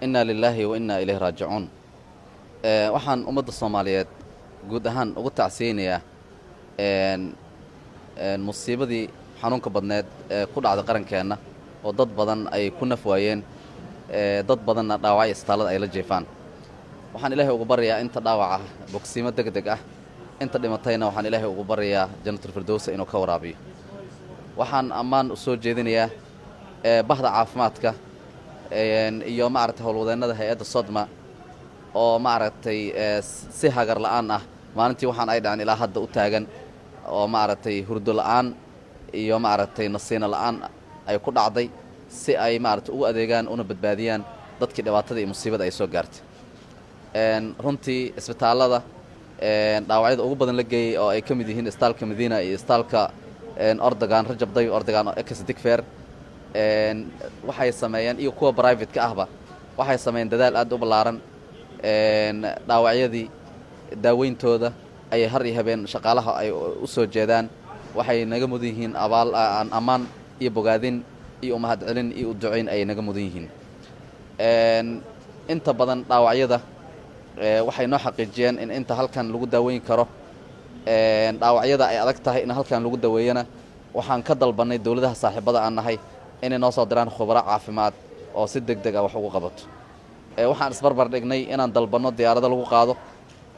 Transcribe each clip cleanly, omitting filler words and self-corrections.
إنا لله وإنا إليه راجعون. waxaan ummadda Soomaaliyeed guud ahaan ugu tacsiinayaa musiibadii xanuunka badneed ee ku dhacday qarankeena oo dad badan ay ku naf waayeen dad badanna dhaawacay istaalada ay la jeefaan. waxaan Ilaahay ugu baryaa inta dhaawaca bogsiimo degdeg ah inta dhimatayna waxaan Ilaahay ugu baryaa jannatul firdaws inuu ka waraabiyo. waxaan ammaan u soo jeedinayaa bahda caafimaadka iyo maaragtay howlwadeennada hay'adda Sodma oo maaragtay si hagar la'aan ah maalintii waxaan ay dhaceen ilaa hadda u taagan oo maaragtay hurdo la'aan iyo maaragtay nasiino la'aan ay ku dhacday si ay maaragtay ugu adeegaan una badbaadiyaan dadkii dhibaatada iyo musiibada ay soo gaartay. runtii isbitaalada dhaawacyada ugu badan la geeyay oo ay ka mid yihiin istaalka Madiina iyo istaalka Ordogan Rajab Tayyip Ordogan oo Digfaar waxay sameeyeen iyo kuwa private-ka ahba waxay sameeyeen dadaal aad u ballaaran dhaawacyadii daaweyntooda ay har iyo habeen shaqaalaha ay u soo jeedaan waxay naga mudan yihiin abaal aan amaan iyo bogaadin iyo mahad celin iyo u duceyn ay naga mudan yihiin. inta badan dhaawacyada waxay noo xaqiijiyeen in inta halkan lagu daaweyn karo dhaawacyada ay adag tahay in halkan lagu daweeyana waxaan ka dalbanay dawladaha saaxiibada aan nahay inay noo soo diraan khubaro caafimaad oo si degdeg ah wax ugu qabato. waxaan isbarbar dhignay inaan dalbanno diyaarado lagu qaado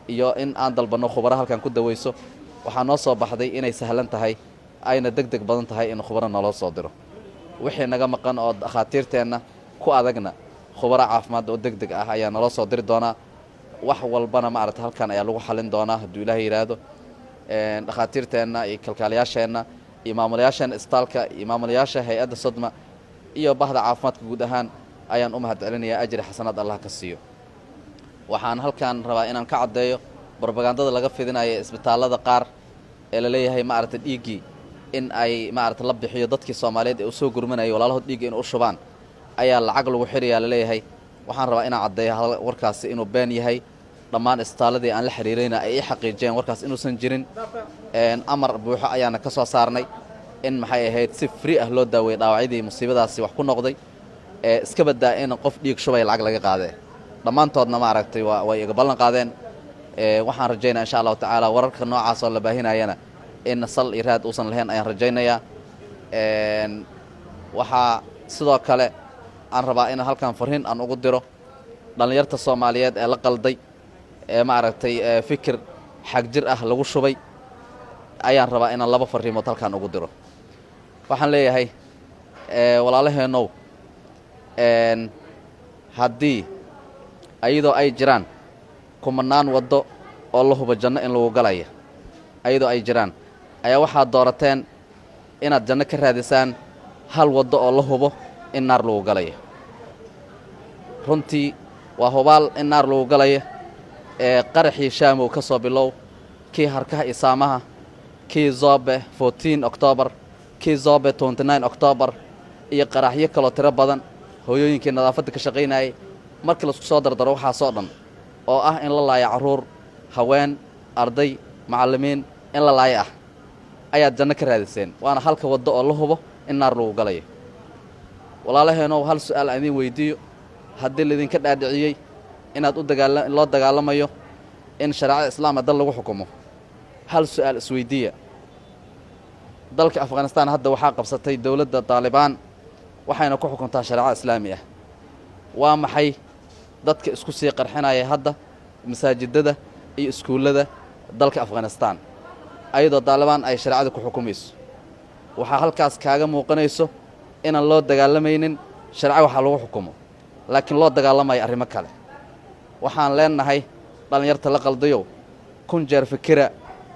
iyo in aan dalbanno khubaro halkan ku daweyso. waxaa noo soo baxday inay sahlan tahay ayna degdeg badan tahay in khubaro naloo soo diro. wixii naga maqan oo dhakhaatiirteenna ku adagna khubaro caafimaad oo degdeg ah ayaa naloo soo diri doonaa. wax walbana maaragtay halkan ayaa lagu xalin doonaa hadduu Ilaahay yiraahdo. dhakhaatiirteenna iyo kalkaaliyaasheenna iyo maamulayaasheena istaalka iyo maamulayaasha hay'adda Sodma iyo bahda caafimaadka guud ahaan ayaan u mahad celinayaa ajri xasanaad Allah ka siiyo. waxaan halkan rabaa inaan ka cadeeyo propagandada laga fidinayo isbitaalada qaar ee la leeyahay maaragtay dhiigi in ay maaragtay la bixiyo dadkii Soomaaliyeed ee u soo gurmanayay walaalahood dhiigi in u shubaan ayaa lacag lagu xiriyaa la leeyahay. waxaan rabaa inaan cadeeyo warkaasi inuu been yahay. dhammaan istaaladii aan la xiriirayna ay xaqiijiyeen warkaas inuusan jirin. amar buuxo ayaana ka soo saarnay in maxay ahayd si free ah loo daaweeyo dhaawacyadii musiibadaasi wax ku noqday iska badaa in qof dhiig shubay lacag laga qaade. dhammaantoodna maaragtay way iga ballan qaadeen. waxaan rajaynayaa insha Allah tacaala wararka noocaas oo la baahinayana in sal iraad uusan lahayn ayaan rajaynayaa. waxaa sidoo kale aan rabaa in halkan fariin aan ugu diro dhalinyarta Soomaaliyeed ee la qalday maaragtay fikir xaq jir ah lagu shubay ayaan rabaa inaan laba fariimood halkan ugu diro. waxaan leeyahay walaalaheenow haddii ayadoo ay jiraan kumanaan waddo oo la hubo janno in lagu galaya ayadoo ay jiraan ayaa waxaad doorateen inaad janno ka raadisaan hal waddo oo la hubo in naar lagu galaya. runtii waa hubaal in naar lagu galaya qaraxii Shaamow ka soo bilow kii harkaha isaamaha kii Zobe 14 October kii Zobe 29 October iyo qaraxyo kale tiro badan hooyooyinkii nadaafadda ka shaqeynayay markii la isku soo dardaro waxa soo dhan oo ah in la laayo caruur haween arday macallimiin in la laayo ah ayaad janno ka raadiseen waana halka waddo oo la hubo in naar lagu galayo. walaalaheeno hal su'aal aan idin weydiiyo haddii la idinka dhaadhiciyay inaad loo dagaalamayo in shariicada islaamka dal lagu xukumo hal su'aal isweydiiya. dalka Afghanistan hadda waxaa qabsatay dawladda Taliban waxayna ku xukuntaa shariicada islaami ah. waa maxay dadka isku sii qarxinaya hadda masaajidada iyo iskuulada dalka Afghanistan ayadoo Taliban ay shariicada ku xukumayso? waxaa halkaas kaaga muuqanayso inaan loo dagaalamaynin sharci waxa lagu xukumo laakiin loo dagaalamayo arrimo kale. waxaan leenahay dhalinyarta la qaldayo kun jeer fikira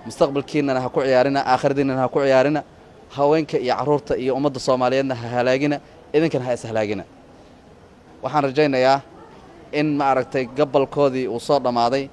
mustaqbalkiina ha ku ciyaarina aakhiradiina ha ku ciyaarina haweenka iyo caruurta iyo ummadda Soomaaliyeedna ha halaagina idinkana ha ishalaagina. waxaan rajaynayaa in maaragtay gabalkoodii uu soo dhamaaday